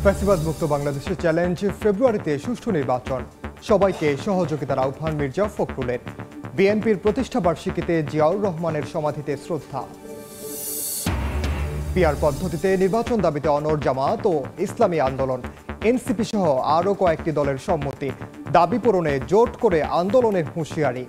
ফ্যাসিবাদ মুক্ত বাংলাদেশের চ্যালেঞ্জ, ফেব্রুয়ারিতে সুষ্ঠু নির্বাচন, সবাইকে সহযোগিতার আহ্বান মির্জা ফখরুলের। বিএনপির প্রতিষ্ঠা বার্ষিকীতে জিয়াউর রহমানের সমাধিতে শ্রদ্ধা। পিআর পদ্ধতিতে নির্বাচন দাবিতে অনড় জামাত ও ইসলামী আন্দোলন, এনসিপি সহ আরও কয়েকটি দলের সম্মতি, দাবি পূরণে জোট করে আন্দোলনের হুঁশিয়ারি।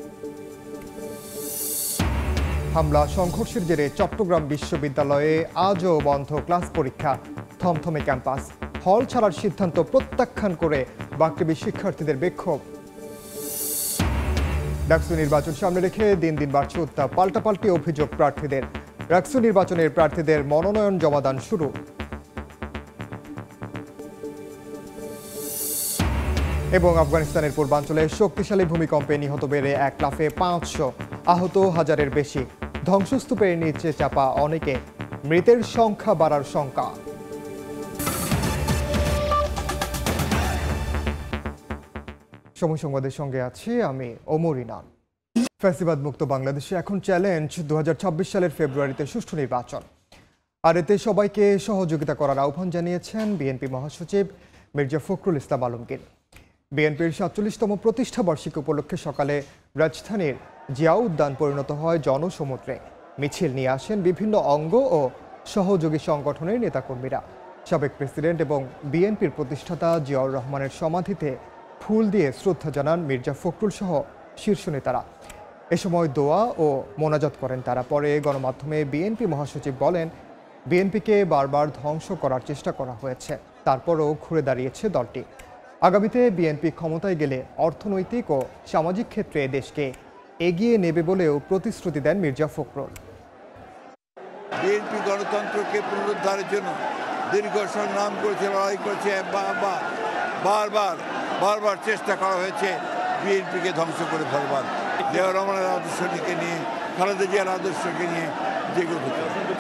হামলা সংঘর্ষের জেরে চট্টগ্রাম বিশ্ববিদ্যালয়ে আজও বন্ধ ক্লাস পরীক্ষা, থমথমে ক্যাম্পাস। হল ছাড়ার সিদ্ধান্ত প্রত্যাখ্যান করে বাকৃবি শিক্ষার্থীদের বিক্ষোভ। ডাকসু নির্বাচন সামনে রেখে দিন দিন বাড়ছে উত্তাপ, পাল্টাপাল্টি অভিযোগ প্রার্থীদের। ডাকসু নির্বাচনের প্রার্থীদের মনোনয়ন জমাদান শুরু। এবং আফগানিস্তানের পূর্বাঞ্চলে শক্তিশালী ভূমিকম্পে নিহত বেড়ে 1 লাফে 500, আহত হাজারের বেশি। ধ্বংসস্তূপের নিচে চাপা অনেকে, মৃতের সংখ্যা বাড়ার শঙ্কা। সময় সংবাদের সঙ্গে আছি আমি ওমর ইনান। ফ্যাসিবাদ মুক্ত বাংলাদেশে এখন চ্যালেঞ্জ 2026 সালের ফেব্রুয়ারিতে সুষ্ঠু নির্বাচন। আর এতে সবাইকে সহযোগিতা করার আহ্বান জানিয়েছেন বিএনপি মহাসচিব মির্জা ফখরুল ইসলাম আলমগীর। বিএনপির 47তম প্রতিষ্ঠা বার্ষিকী উপলক্ষে সকালে রাজধানীর জিয়া উদ্যান পরিণত হয় জনসমুদ্রে। মিছিল নিয়ে আসেন বিভিন্ন অঙ্গ ও সহযোগী সংগঠনের নেতাকর্মীরা। সাবেক প্রেসিডেন্ট এবং বিএনপির প্রতিষ্ঠাতা জিয়াউর রহমানের সমাধিতে ফুল দিয়ে শ্রদ্ধা জানান মির্জা ফখরুল সহ শীর্ষ নেতারা। এ সময় দোয়া ও মোনাজাত করেন তারা। পরে গণমাধ্যমে বিএনপি মহাসচিব বলেন, বিএনপিকে বারবার ধ্বংস করার চেষ্টা করা হয়েছে, তারপরও ঘুরে দাঁড়িয়েছে দলটি। আগামীতে বিএনপি ক্ষমতায় গেলে অর্থনৈতিক ও সামাজিক ক্ষেত্রে দেশকে এগিয়ে নেবে বলেও প্রতিশ্রুতি দেন মির্জা ফখরুল। বিএনপি গণতন্ত্রকে পুনরুদ্ধারের জন্য দীর্ঘ সংগ্রাম করেছে, লড়াই করেছে, বারবার চেষ্টা করা হয়েছে বিএনপিকে ধ্বংস করে ফেলবার। জিয়াউর রহমানের আদর্শকে নিয়ে, খালেদা জিয়ার আদর্শকে নিয়ে যেগুলো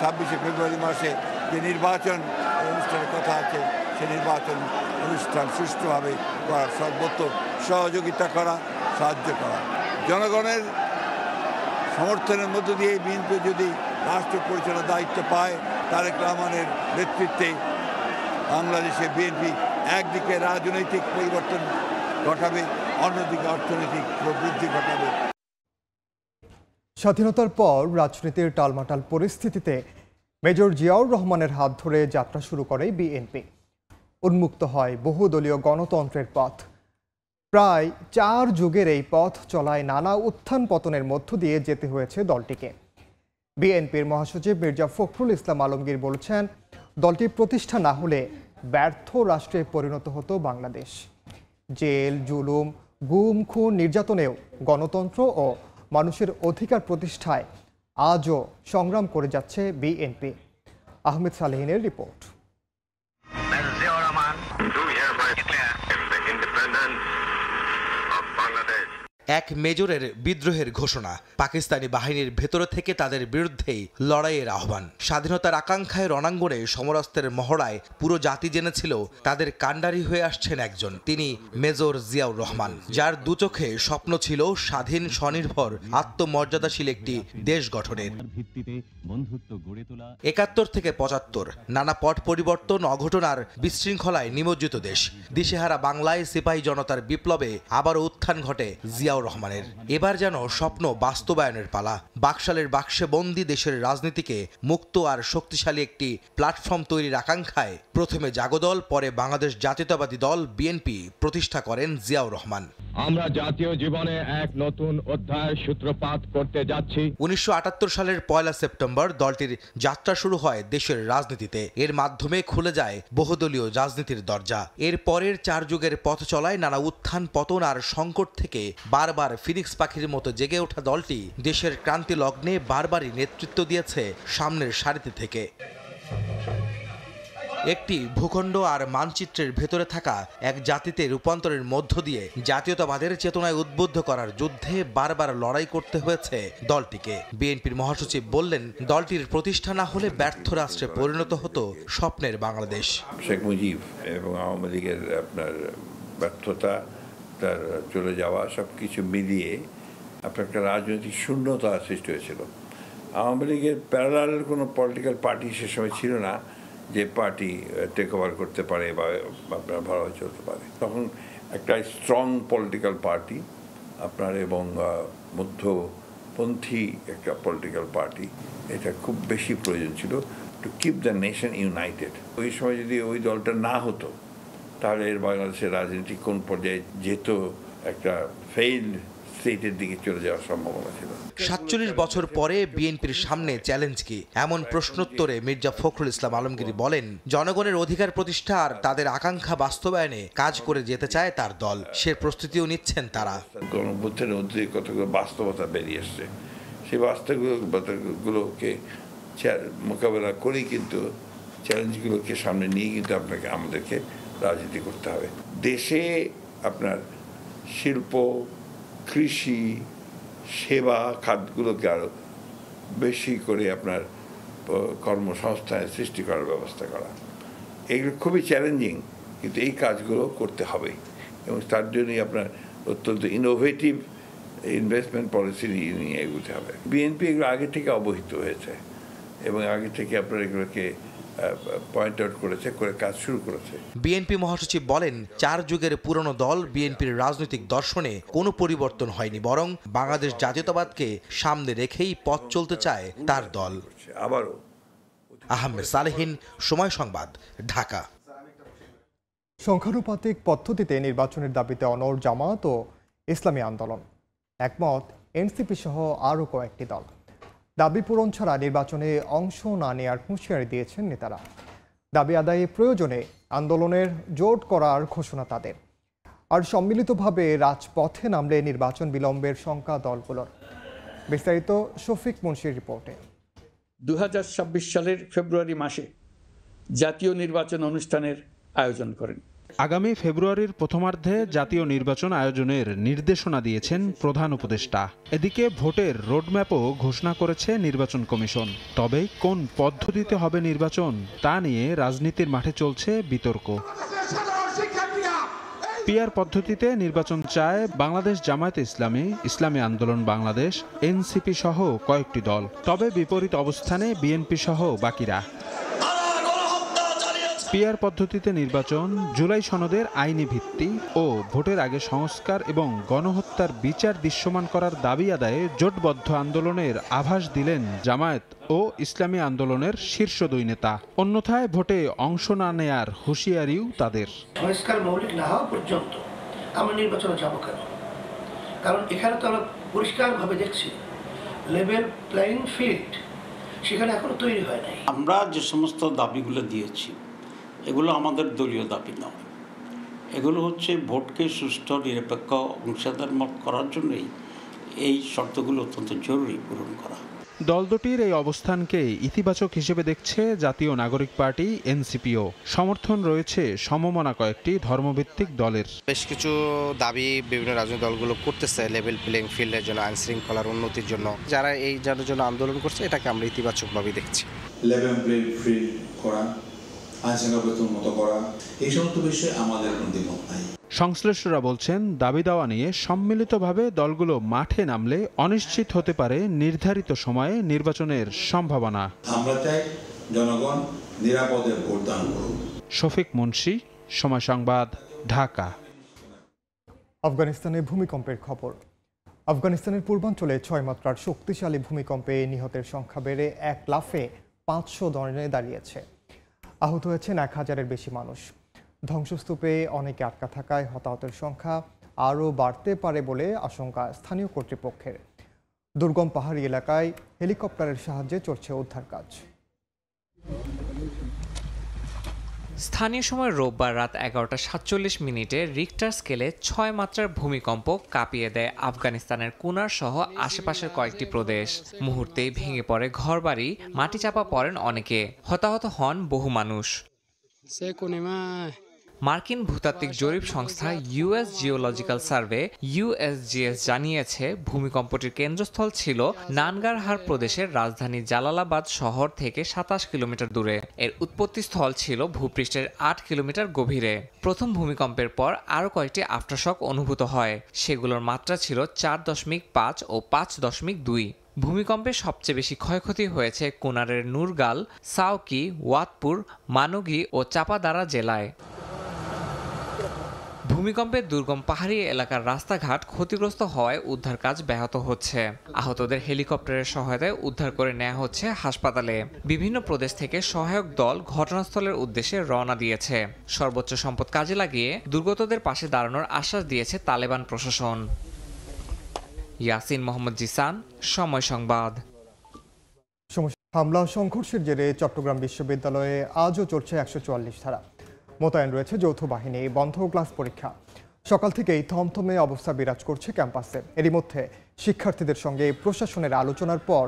26শে ফেব্রুয়ারি মাসে যে নির্বাচন অনুষ্ঠানের কথা আছে, সে নির্বাচন অনুষ্ঠান সুষ্ঠুভাবে করার সর্বত্র সহযোগিতা করা, সাহায্য করা। জনগণের সমর্থনের মধ্য দিয়ে বিএনপি যদি রাষ্ট্র পরিচালনার দায়িত্ব পায়, তারেক রহমানের নেতৃত্বে বাংলাদেশে বিএনপি একদিকে রাজনৈতিক পরিবর্তন ঘটাবে, অন্যদিকে অর্থনৈতিক প্রবৃদ্ধি ঘটাবে। স্বাধীনতার পর রাজনীতির টালমাটাল পরিস্থিতিতে মেজর জিয়াউর রহমানের হাত ধরে যাত্রা শুরু করে বিএনপি। উন্মুক্ত হয় বহুদলীয় গণতন্ত্রের পথ। প্রায় 4 যুগের এই পথ চলায় নানা উত্থান পতনের মধ্য দিয়ে যেতে হয়েছে দলটিকে। বিএনপির মহাসচিব মির্জা ফখরুল ইসলাম আলমগীর বলেছেন, দলটি প্রতিষ্ঠা না হলে ব্যর্থ রাষ্ট্রে পরিণত হতো বাংলাদেশ। জেল, জুলুম, গুম, খুন, নির্যাতনেও গণতন্ত্র ও মানুষের অধিকার প্রতিষ্ঠায় আজও সংগ্রাম করে যাচ্ছে বিএনপি। আহমেদ সালেহিনের রিপোর্ট। এক মেজরের বিদ্রোহের ঘোষণা, পাকিস্তানি বাহিনীর ভেতর থেকে তাদের বিরুদ্ধেই লড়াইয়ের আহ্বান। স্বাধীনতার আকাঙ্ক্ষায় রণাঙ্গনে সমরাস্ত্রের মহড়ায় পুরো জাতি জেনেছিল তাদের কাণ্ডারি হয়ে আসছেন একজন, তিনি মেজর জিয়াউর রহমান, যার দুচোখে স্বপ্ন ছিল স্বাধীন, স্বনির্ভর, আত্মমর্যাদাশীল একটি দেশ গঠনের। 71 থেকে 75 নানা পট পরিবর্তন, অঘটনার বিশৃঙ্খলায় নিমজ্জিত দেশ। দিশেহারা বাংলায় সিপাহী জনতার বিপ্লবে আবারও উত্থান ঘটে জিয়াউর রহমানের। এবার যেন স্বপ্ন বাস্তবায়নের পালা। বাকশালের বাক্সে বন্দি দেশের রাজনীতিকে মুক্ত আর শক্তিশালী একটি প্ল্যাটফর্ম তৈরির আকাঙ্ক্ষায় প্রথমে জাগদল, পরে বাংলাদেশ জাতীয়তাবাদী দল বিএনপি প্রতিষ্ঠা করেন জিয়াউর রহমান। আমরা জাতীয় জীবনে এক নতুন অধ্যায়ের সূত্রপাত করতে যাচ্ছি। 1978 সালের 1 সেপ্টেম্বর দলটির যাত্রা শুরু হয় দেশের রাজনীতিতে। এর মাধ্যমে খুলে যায় বহুদলীয় রাজনীতির দরজা। এর পরের 4 যুগের পথ চলায় নানা উত্থান পতন আর সংকট থেকে বারবার ফিনিক্স পাখির মতো জেগে ওঠা দলটি দেশের ক্রান্তি লগ্নে বারবারই নেতৃত্ব দিয়েছে সামনের সারিতে থেকে। একটি ভূখণ্ড আর মানচিত্রের ভেতরে থাকা এক জাতিতে রূপান্তরের মধ্য দিয়ে জাতীয়তাবাদের চেতনায় উদ্বুদ্ধ করার যুদ্ধে বারবার লড়াই করতে হয়েছে দলটিকে। বিএনপির মহাসচিব বললেন, দলটির প্রতিষ্ঠা না হলে ব্যর্থ রাষ্ট্রে পরিণত হতো স্বপ্নের বাংলাদেশ। শেখ মুজিব এবং আওয়ামী লীগের আপনার ব্যর্থতা, তার চলে যাওয়া, সব কিছু মিলিয়ে আপনার একটা রাজনৈতিক শূন্যতা সৃষ্টি হয়েছিল। আওয়ামী লীগের প্যারালাল কোনো পলিটিক্যাল পার্টি সে সময় ছিল না, যে পার্টি টেক ওভার করতে পারে বা আপনার ভালোভাবে চলতে পারে, তখন একটা স্ট্রং পলিটিক্যাল পার্টি আপনার এবং মধ্যপন্থী একটা পলিটিক্যাল পার্টি, এটা খুব বেশি প্রয়োজন ছিল to keep the nation United. ওই সময় যদি ওই দলটা না হতো তাহলে বাংলাদেশের রাজনীতি কোন পর্যায়ে যেত, একটা ফেইল্ড স্টেটের দিকে চলে যাওয়ার সম্ভাবনা ছিল। ৪৭ বছর পরে বিএনপির সামনে চ্যালেঞ্জ কি, এমন প্রশ্নোত্তরে মির্জা ফখরুল ইসলাম আলমগীর বলেন, জনগণের অধিকার প্রতিষ্ঠা আর তাদের আকাঙ্ক্ষা বাস্তবায়নে কাজ করে যেতে চায় তার দল, সে প্রস্তুতিও নিচ্ছেন তারা। গণঅভ্যুত্থানের মধ্যে কতগুলো বাস্তবতা বেরিয়ে এসছে, সেই বাস্তবগুলোকে মোকাবেলা করেই কিন্তু চ্যালেঞ্জগুলোকে সামনে নিয়ে কিন্তু আমাদেরকে রাজনীতি করতে হবে। দেশে আপনার শিল্প, কৃষি, সেবা খাতগুলোকে আরও বেশি করে আপনার কর্মসংস্থানের সৃষ্টি করার ব্যবস্থা করা, এগুলো খুবই চ্যালেঞ্জিং, কিন্তু এই কাজগুলো করতে হবে এবং তার জন্যই আপনার অত্যন্ত ইনোভেটিভ ইনভেস্টমেন্ট পলিসি নিয়ে এগোতে হবে। বিএনপি এগুলো আগে থেকে অবহিত হয়েছে এবং আগে থেকে আপনার এগুলোকে পয়েন্ট আউট করেছে, করে কাজ শুরু করেছে। বিএনপি মহাসচিব বলেন, ৪ যুগের পুরনো দল বিএনপির রাজনৈতিক দর্শনে কোনো পরিবর্তন হয়নি, বরং বাংলাদেশ জাতীয়তাবাদকে সামনে রেখেই পথ চলতে চায় তার দল। আবারও আহমেদ সালেহীন, সময় সংবাদ, ঢাকা। সংখ্যানুপাতিক পদ্ধতিতে নির্বাচনের দাবিতে অনড় জামাত ও ইসলামী আন্দোলন, একমত এনসিপি সহ আরও কয়েকটি দল। দাবি পূরণ ছাড়া নির্বাচনে অংশ না নেয়ার হুঁশিয়ারি দিয়েছেন নেতারা। দাবি আদায়ে প্রয়োজনে আন্দোলনের জোট করার ঘোষণা তাদের। আর সম্মিলিতভাবে রাজপথে নামলে নির্বাচন বিলম্বের শঙ্কা দলগুলোর। বিস্তারিত শফিক মুন্সির রিপোর্টে। ২০২৬ সালের ফেব্রুয়ারি মাসে জাতীয় নির্বাচন অনুষ্ঠানের আয়োজন করেন। আগামী ফেব্রুয়ারির প্রথমার্ধে জাতীয় নির্বাচন আয়োজনের নির্দেশনা দিয়েছেন প্রধান উপদেষ্টা। এদিকে ভোটের রোডম্যাপও ঘোষণা করেছে নির্বাচন কমিশন। তবে কোন পদ্ধতিতে হবে নির্বাচন তা নিয়ে রাজনীতির মাঠে চলছে বিতর্ক। পিআর পদ্ধতিতে নির্বাচন চায় বাংলাদেশ জামায়াতে ইসলামী, ইসলামী আন্দোলন বাংলাদেশ, এনসিপি সহ কয়েকটি দল। তবে বিপরীত অবস্থানে বিএনপি সহ বাকিরা। পিআর পদ্ধতিতে নির্বাচন, জুলাই সনদের আইনি ভিত্তি ও ভোটের আগে সংস্কার এবং গণহত্যার বিচার দৃশ্যমান করার দাবি আদায়ে জোটবদ্ধ আন্দোলনের আভাস দিলেন জামায়াত ও ইসলামী আন্দোলনের শীর্ষ দুই নেতা। অন্যথায় ভোটে অংশ না নেয়ার হুঁশিয়ারিও তাদের। সংস্কার মৌলিক না হওয়া পর্যন্ত আমরা নির্বাচনে যাব কেন? কারণ এখানে তো আমরা পরিষ্কারভাবে দেখছি লেভেল প্লেইং ফিল্ড সেখানে এখনো তৈরি হয় নাই। আমরা যে সমস্ত দাবিগুলো দিয়েছি এগুলো আমাদের দলীয় দাবি নয়, এগুলো হচ্ছে ভোটকে সুষ্ঠু নিরপেক্ষ অংশীদার করার জন্যই এই শর্তগুলো অত্যন্ত জরুরি পূরণ করা। দল দুটির এই অবস্থানকে ইতিবাচক হিসেবে দেখছে জাতীয় নাগরিক পার্টি এনসিপিও। সমর্থন রয়েছে সমমনা কয়েকটি ধর্মভিত্তিক দলের। বেশ কিছু দাবি বিভিন্ন রাজনৈতিক দলগুলো করতেছে লেভেল প্লেইং ফিল্ডের জন্য, আইন শৃঙ্খলার উন্নতির জন্য। যারা এই যার জন্য আন্দোলন করছে এটাকে আমরা ইতিবাচকভাবে দেখছি। লেভেল প্লেইং ফিল্ড করা, আইন শৃঙ্খলা উন্নত করা, এই সমস্ত বিষয়ে আমাদের কোনো দ্বিমত নাই। সংশ্লিষ্টরা বলছেন, দাবি দাওয়া নিয়ে সম্মিলিতভাবে দলগুলো মাঠে নামলে অনিশ্চিত হতে পারে নির্ধারিত সময়ে নির্বাচনের সম্ভাবনা। আমরা চাই জনগণ নিরাপদে ভোটদান করুক। শফিক মুন্সি, সময় সংবাদ, ঢাকা। আফগানিস্তানে ভূমিকম্পের খবর। আফগানিস্তানের পূর্বাঞ্চলে 6 মাত্রার শক্তিশালী ভূমিকম্পে নিহতের সংখ্যা বেড়ে 1 লাফে 500 দরে দাঁড়িয়েছে। আহত হয়েছেন 1000-এর বেশি মানুষ। ধ্বংসস্তূপে অনেকে আটকা থাকায় হতাহতের সংখ্যা আরও বাড়তে পারে বলে আশঙ্কা স্থানীয় কর্তৃপক্ষের। দুর্গম পাহাড়ি এলাকায় হেলিকপ্টারের সাহায্যে চলছে উদ্ধার কাজ। স্থানীয় সময় রোববার রাত 11:47 রিক্টার স্কেলে 6 মাত্রার ভূমিকম্প কাঁপিয়ে দেয় আফগানিস্তানের কুনার সহ আশেপাশের কয়েকটি প্রদেশ। মুহূর্তেই ভেঙে পড়ে ঘরবাড়ি, মাটি চাপা পড়েন অনেকে, হতাহত হন বহু মানুষ। মার্কিন ভূতাত্ত্বিক জরিপ সংস্থা ইউএস জিওলজিক্যাল সার্ভে ইউএসজিএস জানিয়েছে ভূমিকম্পটির কেন্দ্রস্থল ছিল নানগারহার প্রদেশের রাজধানী জালালাবাদ শহর থেকে 27 কিলোমিটার দূরে। এর উৎপত্তিস্থল ছিল ভূপৃষ্ঠের 8 কিলোমিটার গভীরে। প্রথম ভূমিকম্পের পর আরও কয়েকটি আফটারশক অনুভূত হয়, সেগুলোর মাত্রা ছিল 4.5 ও 5.2। ভূমিকম্পে সবচেয়ে বেশি ক্ষয়ক্ষতি হয়েছে কুনারের নুরগাল, সাউকি, ওয়াতপুর, মানগী ও চাপাদারা জেলায়। ভূমিকম্পে দুর্গম পাহাড়ি এলাকার রাস্তাঘাট ক্ষতিগ্রস্ত হওয়ায় উদ্ধার কাজ ব্যাহত হচ্ছে। আহতদের হেলিকপ্টারের সহায়তায় উদ্ধার করে নেওয়া হচ্ছে হাসপাতালে। বিভিন্ন প্রদেশ থেকে সহায়ক দল ঘটনাস্থলের উদ্দেশ্যে রওনা দিয়েছে। সর্বোচ্চ সম্পদ কাজে লাগিয়ে দুর্গতদের পাশে দাঁড়ানোর আশ্বাস দিয়েছে তালেবান প্রশাসন। ইয়াসিন মোহাম্মদ জিসান, সময় সংবাদ। হামলা সংঘর্ষের জেরে চট্টগ্রাম বিশ্ববিদ্যালয়ে আজও চলছে 144 ধারা। মোতায়েন রয়েছে যৌথ বাহিনী, বন্ধ ক্লাস পরীক্ষা। সকাল থেকেই থমথমে অবস্থা বিরাজ করছে ক্যাম্পাসে। এরই মধ্যে শিক্ষার্থীদের সঙ্গে প্রশাসনের আলোচনার পর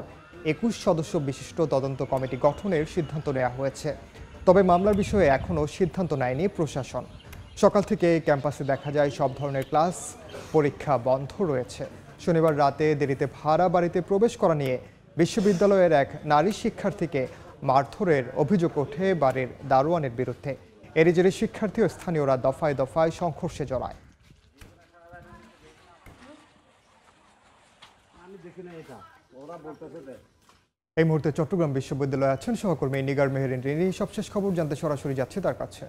21 সদস্য বিশিষ্ট তদন্ত কমিটি গঠনের সিদ্ধান্ত নেওয়া হয়েছে। তবে মামলার বিষয়ে এখনও সিদ্ধান্ত নেয়নি প্রশাসন। সকাল থেকে ক্যাম্পাসে দেখা যায় সব ধরনের ক্লাস পরীক্ষা বন্ধ রয়েছে। শনিবার রাতে দেরিতে ভাড়া বাড়িতে প্রবেশ করা নিয়ে বিশ্ববিদ্যালয়ের এক নারী শিক্ষার্থীকে মারধরের অভিযোগ ওঠে বাড়ির দারোয়ানের বিরুদ্ধে। এরই জেরে শিক্ষার্থী ও স্থানীয়রা দফায় দফায় সংঘর্ষে জড়ায়। এই মুহূর্তে চট্টগ্রাম বিশ্ববিদ্যালয়ে আছেন সহকর্মী নিগার মেহেরিন রিনি। সবশেষ খবর জানতে সরাসরি যাচ্ছে তার কাছে।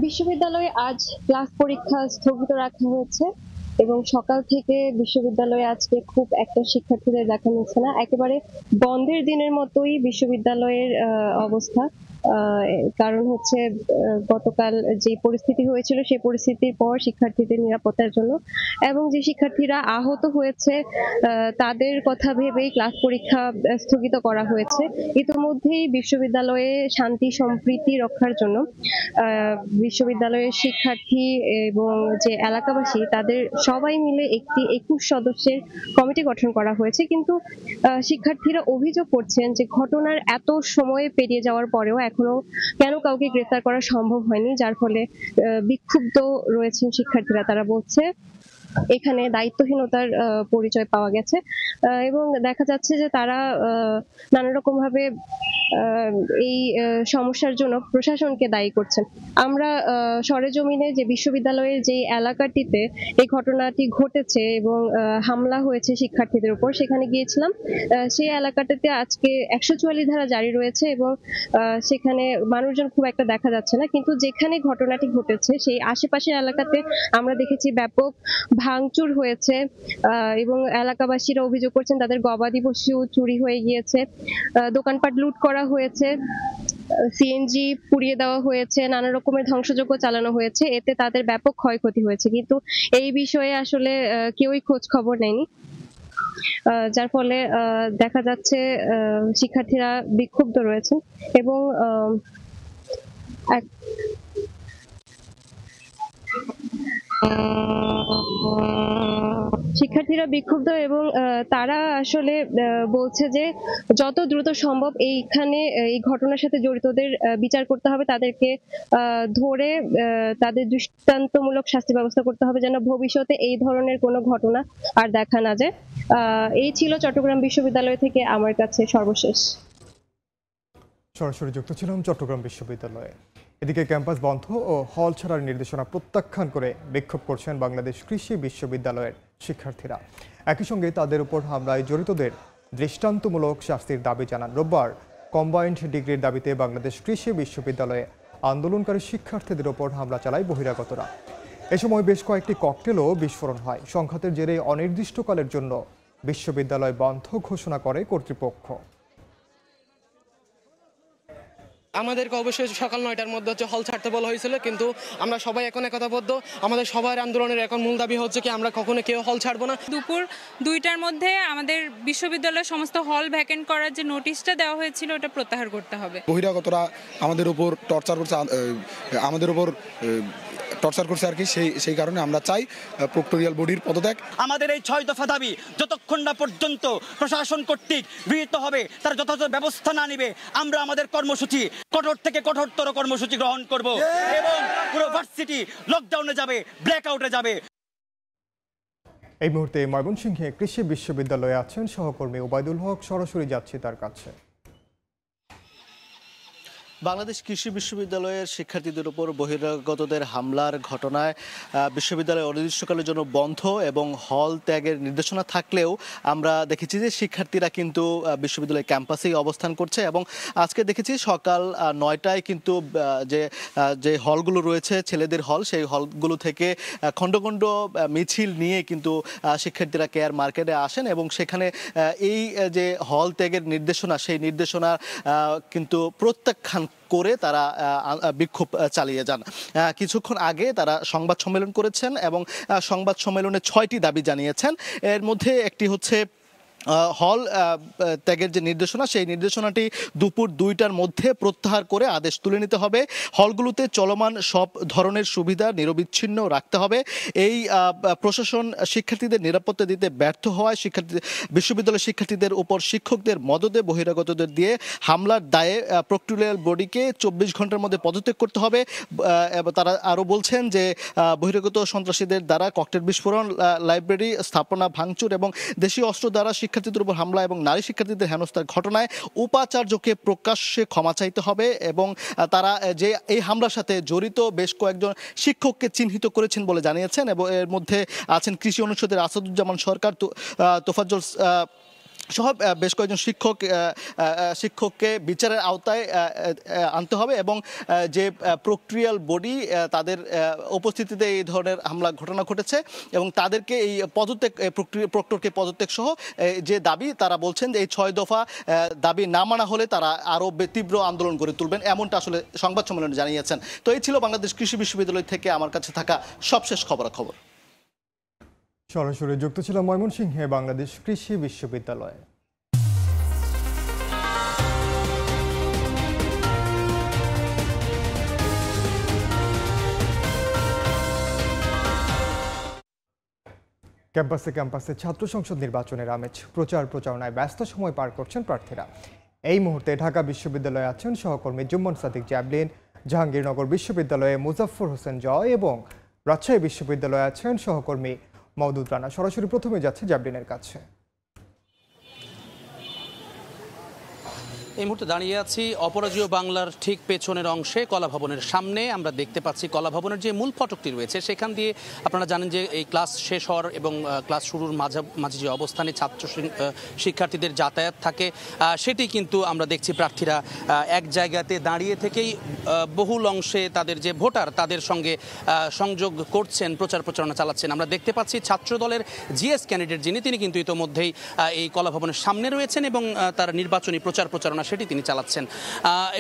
বিশ্ববিদ্যালয়ে আজ ক্লাস পরীক্ষা স্থগিত রাখা হয়েছে এবং সকাল থেকে বিশ্ববিদ্যালয়ে আজকে খুব একটা শিক্ষার্থীদের দেখা মিলছে না। একেবারে বন্ধের দিনের মতোই বিশ্ববিদ্যালয়ের অবস্থা। কারণ হচ্ছে গতকাল যে পরিস্থিতি হয়েছিল সেই পরিস্থিতির পর শিক্ষার্থীদের নিরাপত্তার জন্য এবং যে শিক্ষার্থীরা আহত হয়েছে তাদের কথা ভেবেই ক্লাস পরীক্ষা স্থগিত করা হয়েছে। ইতিমধ্যেই বিশ্ববিদ্যালয়ে শান্তি সম্প্রীতি রক্ষার জন্য বিশ্ববিদ্যালয়ের শিক্ষার্থী এবং যে এলাকাবাসী তাদের সবাই মিলে একটি 21 সদস্যের কমিটি গঠন করা হয়েছে। কিন্তু শিক্ষার্থীরা অভিযোগ করছেন যে ঘটনার এত সময় পেরিয়ে যাওয়ার পরেও এখনো কেন কাউকে গ্রেফতার করা সম্ভব হয়নি, যার ফলে বিক্ষুব্ধ রয়েছেন শিক্ষার্থীরা। তারা বলছে এখানে দায়িত্বহীনতার পরিচয় পাওয়া গেছে এবং দেখা যাচ্ছে যে তারা নানা রকম ভাবে এই সমস্যার জন্য প্রশাসনকে দায়ী করছেন। আমরা সরেজমিনে যে বিশ্ববিদ্যালয়ের যে এলাকাটিতে এই ঘটনাটি ঘটেছে এবং হামলা হয়েছে শিক্ষার্থীদের উপর, সেখানে গিয়েছিলাম। সেই এলাকাটাতে আজকে 144 ধারা জারি রয়েছে এবং সেখানে মানুষজন খুব একটা দেখা যাচ্ছে না। কিন্তু যেখানে ঘটনাটি ঘটেছে সেই আশেপাশের এলাকাতে আমরা দেখেছি ব্যাপক ভাঙচুর হয়েছে এবং এলাকাবাসীরা অভিযোগ করছেন তাদের গবাদি পশু চুরি হয়ে গিয়েছে, দোকানপাট লুট করা হয়েছে, সিএনজি পুড়িয়ে দেওয়া হয়েছে, নানা রকমের ধ্বংসযজ্ঞ চালানো হয়েছে। এতে তাদের ব্যাপক ক্ষয়ক্ষতি হয়েছে, কিন্তু এই বিষয়ে আসলে কেউই খোঁজ খবর নেয়নি। যার ফলে দেখা যাচ্ছে শিক্ষার্থীরা বিক্ষুব্ধ রয়েছে এবং শিক্ষার্থীরা বিক্ষুব্ধ এবং তারা আসলে বলছে যে যত দ্রুত সম্ভব এইখানে এই ঘটনার সাথে জড়িতদের বিচার করতে হবে, তাদেরকে ধরে তাদের দৃষ্টান্তমূলক শাস্তি ব্যবস্থা করতে হবে যেন ভবিষ্যতে এই ধরনের কোনো ঘটনা আর দেখা না যায়। এই ছিল চট্টগ্রাম বিশ্ববিদ্যালয় থেকে আমার কাছে সর্বশেষ। সরাসরি যুক্ত ছিলাম চট্টগ্রাম বিশ্ববিদ্যালয়ে। এদিকে ক্যাম্পাস বন্ধ ও হল ছাড়ার নির্দেশনা প্রত্যাখ্যান করে বিক্ষোভ করছেন বাংলাদেশ কৃষি বিশ্ববিদ্যালয়ের শিক্ষার্থীরা। একই সঙ্গে তাদের উপর হামলায় জড়িতদের দৃষ্টান্তমূলক শাস্তির দাবি জানান। রোববার কম্বাইন্ড ডিগ্রির দাবিতে বাংলাদেশ কৃষি বিশ্ববিদ্যালয়ে আন্দোলনকারী শিক্ষার্থীদের ওপর হামলা চালায় বহিরাগতরা। এ সময় বেশ কয়েকটি ককটেলও বিস্ফোরণ হয়। সংঘাতের জেরে অনির্দিষ্টকালের জন্য বিশ্ববিদ্যালয় বন্ধ ঘোষণা করে কর্তৃপক্ষ। আমাদেরকে অবশ্যই সকাল 9টার মধ্যে হল ছাড়তে বলা হয়েছিল, কিন্তু আমরা সবাই এখন একতাবদ্ধ। আমাদের সবার আন্দোলনের এখন মূল দাবি হচ্ছে কি আমরা কখনো কেউ হল ছাড়বো না। দুপুর 2টার মধ্যে আমাদের বিশ্ববিদ্যালয়ের সমস্ত হল ভ্যাকেন্ট করার যে নোটিশটা দেওয়া হয়েছিল ওটা প্রত্যাহার করতে হবে। বহিরাগতরা আমাদের উপর টর্চার করছে, আর কি সেই কারণে আমরা চাই প্রক্টোরিয়াল বডির পদত্যাগ। আমাদের এই 6 দফা দাবি যতক্ষণ না পর্যন্ত প্রশাসন কর্তৃক গৃহীত হবে, তার যথাযথ ব্যবস্থা না নেবে, আমরা আমাদের কর্মসূচি কঠোর থেকে কঠোরতর কর্মসূচি গ্রহণ করব এবং পুরো ভার্সিটি লকডাউনে যাবে, ব্ল্যাকআউটে যাবে। এই মুহূর্তে ময়মনসিংহে কৃষি বিশ্ববিদ্যালয়ে আছেন সহকর্মী ওবায়দুল হক। সরাসরি যাচ্ছি তার কাছে। বাংলাদেশ কৃষি বিশ্ববিদ্যালয়ের শিক্ষার্থীদের উপর বহিরাগতদের হামলার ঘটনায় বিশ্ববিদ্যালয় অনির্দিষ্টকালের জন্য বন্ধ এবং হল ত্যাগের নির্দেশনা থাকলেও আমরা দেখেছি যে শিক্ষার্থীরা কিন্তু বিশ্ববিদ্যালয় ক্যাম্পাসেই অবস্থান করছে এবং আজকে দেখেছি সকাল 9টায় কিন্তু যে হলগুলো রয়েছে ছেলেদের হল, সেই হলগুলো থেকে খণ্ড খণ্ড মিছিল নিয়ে কিন্তু শিক্ষার্থীরা কেয়ার মার্কেটে আসেন এবং সেখানে এই যে হল ত্যাগের নির্দেশনা, সেই নির্দেশনা কিন্তু প্রত্যাখ্যান করে তারা বিক্ষোভ চালিয়ে যান। কিছুক্ষণ আগে তারা সংবাদ সম্মেলন করেছেন এবং সংবাদ সম্মেলনে 6টি দাবি জানিয়েছেন। এর মধ্যে একটি হচ্ছে হল ত্যাগের যে নির্দেশনা, সেই নির্দেশনাটি দুপুর 2টার মধ্যে প্রত্যাহার করে আদেশ তুলে নিতে হবে। হলগুলোতে চলমান সব ধরনের সুবিধা নিরবিচ্ছিন্ন রাখতে হবে। এই প্রশাসন শিক্ষার্থীদের নিরাপত্তা দিতে ব্যর্থ হওয়ায় বিশ্ববিদ্যালয়ের শিক্ষার্থীদের উপর শিক্ষকদের মদদে বহিরাগতদের দিয়ে হামলার দায়ে প্রক্টরিয়াল বডিকে 24 ঘন্টার মধ্যে পদত্যাগ করতে হবে। তারা আরও বলছেন যে বহিরাগত সন্ত্রাসীদের দ্বারা ককটেল বিস্ফোরণ, লাইব্রেরি স্থাপনা ভাঙচুর এবং দেশীয় অস্ত্র দ্বারা শিক্ষার্থীদের উপর হামলা এবং নারী শিক্ষার্থীদের হেনস্থার ঘটনায় উপাচার্যকে প্রকাশ্যে ক্ষমা চাইতে হবে এবং তারা যে এই হামলার সাথে জড়িত বেশ কয়েকজন শিক্ষককে চিহ্নিত করেছেন বলে জানিয়েছেন এবং এর মধ্যে আছেন কৃষি অনুষদের আসাদুজ্জামান সরকার, তোফাজ্জল সহ বেশ কয়েকজন শিক্ষককে বিচারের আওতায় আনতে হবে এবং যে প্রক্টরিয়াল বডি তাদের উপস্থিতিতে এই ধরনের হামলা ঘটনা ঘটেছে এবং তাদেরকে এই পদত্যাগ প্রক্টরকে পদত্যাগ সহ যে দাবি, তারা বলছেন যে এই 6 দফা দাবি না মানা হলে তারা আরও তীব্র আন্দোলন গড়ে তুলবেন, এমনটা আসলে সংবাদ সম্মেলনে জানিয়েছেন। তো এই ছিল বাংলাদেশ কৃষি বিশ্ববিদ্যালয় থেকে আমার কাছে থাকা সবশেষ খবরাখবর। সরাসরি যুক্ত ছিল ময়মনসিংহে বাংলাদেশ কৃষি বিশ্ববিদ্যালয়ে। ক্যাম্পাসে ছাত্র সংসদ নির্বাচনের আমেজ, প্রচারণায় ব্যস্ত সময় পার করছেন প্রার্থীরা। এই মুহূর্তে ঢাকা বিশ্ববিদ্যালয়ে আছেন সহকর্মী জুম্মন সাদিক জ্যাভলিন, জাহাঙ্গীরনগর বিশ্ববিদ্যালয়ে মুজাফফর হোসেন জয় এবং রাজশাহী বিশ্ববিদ্যালয়ে আছেন সহকর্মী মওদুদ রানা। সরাসরি প্রথমে যাচ্ছে জ্যাভলিনের কাছে। এই মুহূর্তে দাঁড়িয়ে আছি অপরাজেয় বাংলার ঠিক পেছনের অংশে কলা ভবনের সামনে। আমরা দেখতে পাচ্ছি কলা ভবনের যে মূল ফটকটি রয়েছে সেখান দিয়ে আপনারা জানেন যে এই ক্লাস শেষ হওয়ার এবং ক্লাস শুরুর মাঝে যে অবস্থানে ছাত্র শিক্ষার্থীদের যাতায়াত থাকে সেটি কিন্তু আমরা দেখছি প্রার্থীরা এক জায়গাতে দাঁড়িয়ে থেকেই বহুল অংশে তাদের যে ভোটার তাদের সঙ্গে সংযোগ করছেন, প্রচারণা চালাচ্ছেন। আমরা দেখতে পাচ্ছি ছাত্র দলের জিএস ক্যান্ডিডেট যিনি, তিনি কিন্তু ইতোমধ্যেই এই কলা ভবনের সামনে রয়েছেন এবং তার নির্বাচনী প্রচারণা সেটি তিনি চালাচ্ছেন।